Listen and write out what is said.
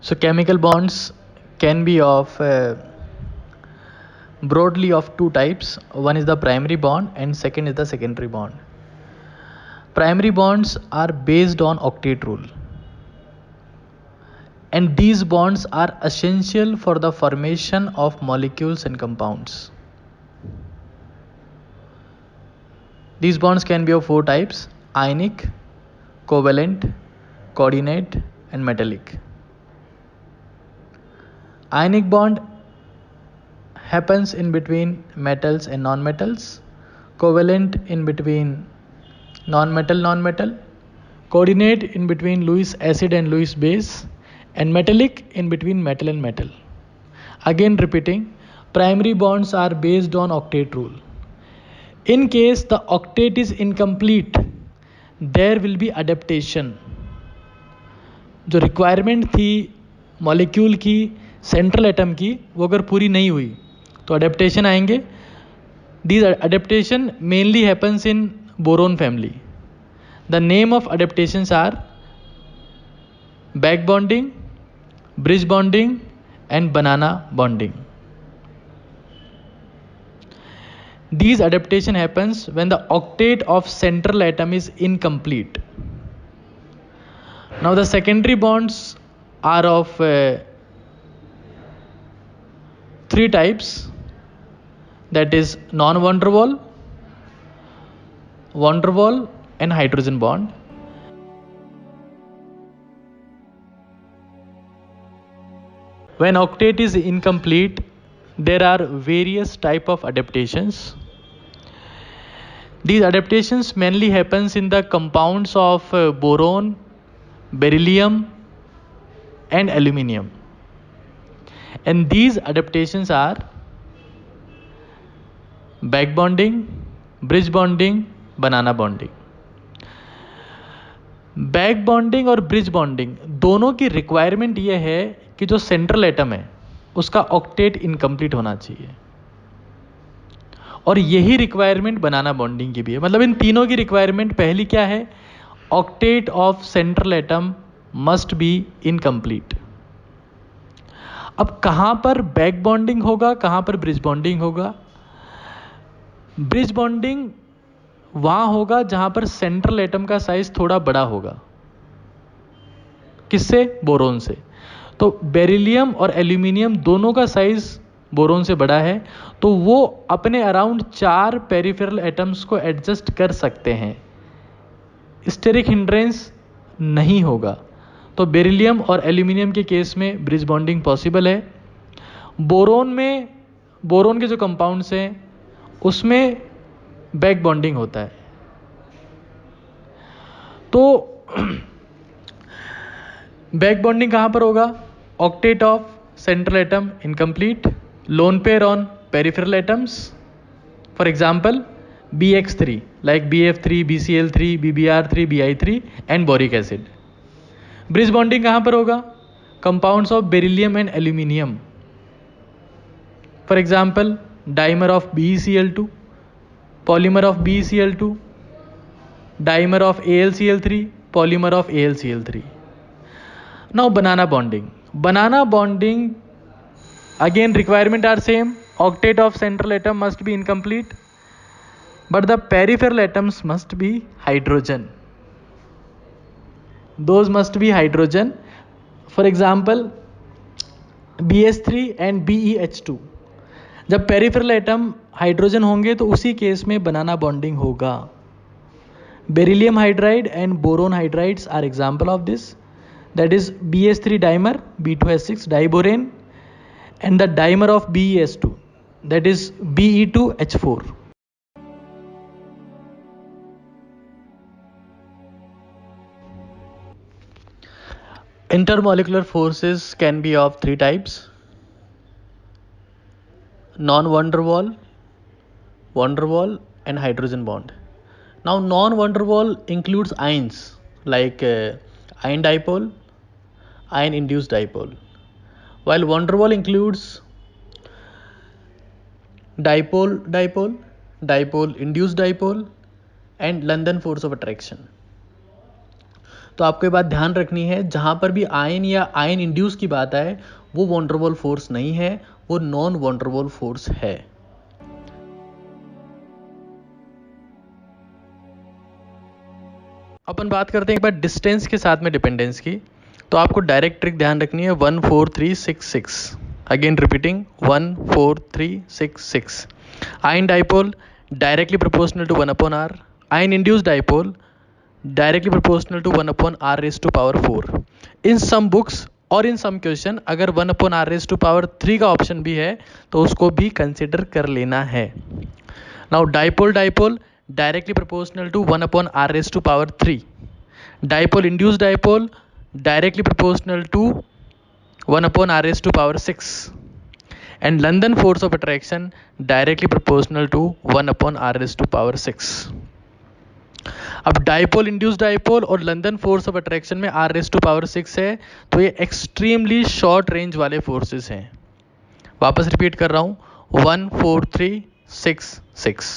So chemical bonds can be of broadly of two types. One is the primary bond and second is the secondary bond. Primary bonds are based on octet rule, and these bonds are essential for the formation of molecules and compounds. These bonds can be of four types: ionic, covalent, coordinate, and metallic. Ionic bond happens in between metals and non-metals, covalent in between non-metal, coordinate in between Lewis acid and Lewis base, and metallic in between metal and metal. Again repeating, primary bonds are based on octet rule. In case the octet is incomplete, there will be adaptation. जो requirement थी molecule की central atom की, वो अगर पूरी नहीं हुई तो अडेप्टेशन आएंगे. These adaptation mainly happens in boron family. The name of adaptations are back bonding, bridge bonding, and banana bonding. These adaptation happens when the octet of central atom is incomplete. Now the secondary bonds are of three types, that is non-van der Waal, and hydrogen bond. When octet is incomplete, there are various type of adaptations. These adaptations mainly happens in the compounds of boron, beryllium, and aluminium. And these adaptations are back bonding, bridge bonding, banana bonding. Back bonding और bridge bonding दोनों की requirement ये है कि जो central atom है उसका octet incomplete होना चाहिए, और यही रिक्वायरमेंट बनाना बॉन्डिंग की भी है. मतलब इन तीनों की रिक्वायरमेंट पहली क्या है, octet of central atom must be incomplete. अब कहां पर बैक बॉन्डिंग होगा, कहां पर ब्रिज बॉन्डिंग होगा? ब्रिज बॉन्डिंग वहां होगा जहां पर सेंट्रल एटम का साइज थोड़ा बड़ा होगा. किससे? बोरोन से. तो बेरिलियम और एल्यूमिनियम दोनों का साइज बोरोन से बड़ा है, तो वो अपने अराउंड 4 पेरिफेरल एटम्स को एडजस्ट कर सकते हैं, स्टेरिक हिंड्रेंस नहीं होगा. तो बेरिलियम और एल्यूमिनियम के केस में ब्रिज बॉन्डिंग पॉसिबल है. बोरोन के जो कंपाउंड्स हैं उसमें बैक बॉन्डिंग होता है. तो बैक बॉन्डिंग कहां पर होगा? Octet of central atom incomplete, lone pair on peripheral atoms, for example BX3 like BF3, BCl3, BBr3, Bi3 and boric acid. Bridge bonding कहां पर होगा? Compounds of beryllium and aluminium, for example dimer of BeCl2, polymer of BeCl2, dimer of AlCl3, polymer of AlCl3. Now banana bonding again requirement are same. Octet of central atom must be incomplete, but the peripheral atoms must be hydrogen. Those must be hydrogen. For example BH3 and BeH2. जब peripheral atom hydrogen होंगे तो उसी case में बनाना bonding होगा. Beryllium hydride and boron hydrides are example of this. That is BH3 dimer, B2S6 diborane, and the dimer of BeS2, that is Be2H4. Intermolecular forces can be of three types: non-van der Waal, and hydrogen bond. Now non-van der Waal includes ions like ion dipole, ion induced dipole, while van der Waal includes dipole, induced dipole, and London force of attraction. तो आपको ये बात ध्यान रखनी है, जहाँ पर भी आयन या आयन इंड्यूस की बात आए वो वॉन डेर वाल्स फोर्स नहीं है, वो non van der Waals force है। अपन बात करते हैं एक बार डिस्टेंस के साथ में डिपेंडेंस की। तो आपको डायरेक्ट ट्रिक ध्यान रखनी है 1 4 3 6 6। Again repeating 1 4 3 6 6। Ion dipole directly proportional to 1/r। Ion induced dipole directly proportional to 1/r raise to power 4। In some books और इन सम क्वेश्चन अगर 1/r रेज़ टू पावर 3 का option भी है तो उसको भी कंसिडर कर लेना है। Now dipole directly proportional to 1/r raised to power 3. Dipole induced dipole directly proportional to 1/r raised to power 6. And London force of attraction directly proportional to 1/r raised to power 6. अब dipole induced dipole और London force of attraction में r rays to power 6 है, तो ये extremely short range वाले forces हैं। वापस repeat कर रहा हूं 1 4 3 6 6।